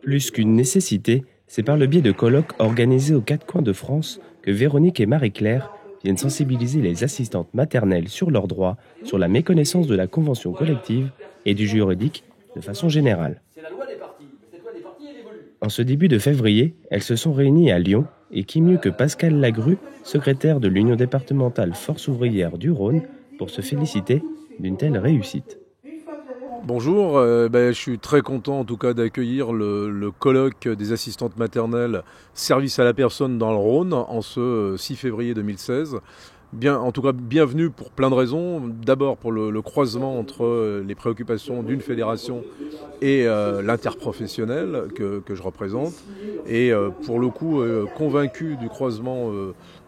Plus qu'une nécessité, c'est par le biais de colloques organisés aux quatre coins de France que Véronique et Marie-Claire viennent sensibiliser les assistantes maternelles sur leurs droits, sur la méconnaissance de la convention collective et du juridique de façon générale. En ce début de février, elles se sont réunies à Lyon et qui mieux que Pascal Lagru, secrétaire de l'Union départementale Force ouvrière du Rhône, pour se féliciter d'une telle réussite. Bonjour, je suis très content en tout cas d'accueillir le colloque des assistantes maternelles service à la personne dans le Rhône en ce 6 février 2016. En tout cas, bienvenue pour plein de raisons. D'abord pour le croisement entre les préoccupations d'une fédération et l'interprofessionnel que je représente. Et pour le coup, convaincu du croisement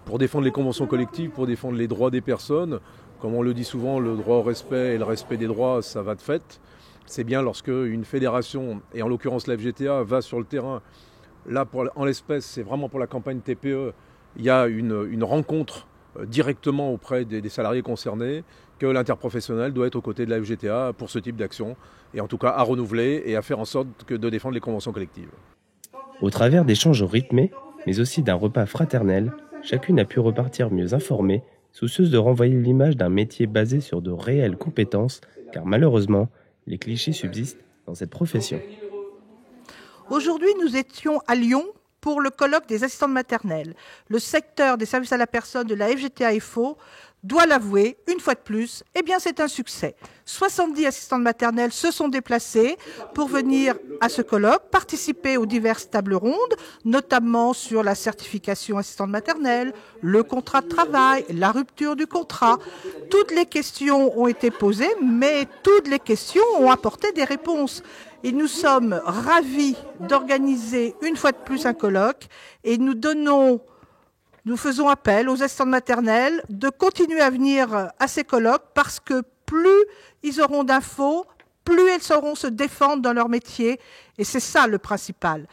pour défendre les conventions collectives, pour défendre les droits des personnes. Comme on le dit souvent, le droit au respect et le respect des droits, ça va de fait. C'est bien lorsque une fédération, et en l'occurrence la FGTA, va sur le terrain. Là, en l'espèce, c'est vraiment pour la campagne TPE. Il y a une rencontre directement auprès des salariés concernés, que l'interprofessionnel doit être aux côtés de la FGTA pour ce type d'action, et en tout cas à renouveler et à faire en sorte de défendre les conventions collectives. Au travers d'échanges rythmés, mais aussi d'un repas fraternel, chacune a pu repartir mieux informée, soucieuse de renvoyer l'image d'un métier basé sur de réelles compétences, car malheureusement, les clichés subsistent dans cette profession. Aujourd'hui, nous étions à Lyon pour le colloque des assistantes maternelles. Le secteur des services à la personne de la FGTA-FO doit l'avouer, une fois de plus, c'est un succès. 70 assistantes maternelles se sont déplacées pour venir à ce colloque, participer aux diverses tables rondes, notamment sur la certification assistante maternelle, le contrat de travail, la rupture du contrat. Toutes les questions ont été posées, mais toutes les questions ont apporté des réponses. Et nous sommes ravis d'organiser une fois de plus un colloque et nous faisons appel aux assistantes maternelles de continuer à venir à ces colloques parce que plus ils auront d'infos, plus elles sauront se défendre dans leur métier et c'est ça le principal.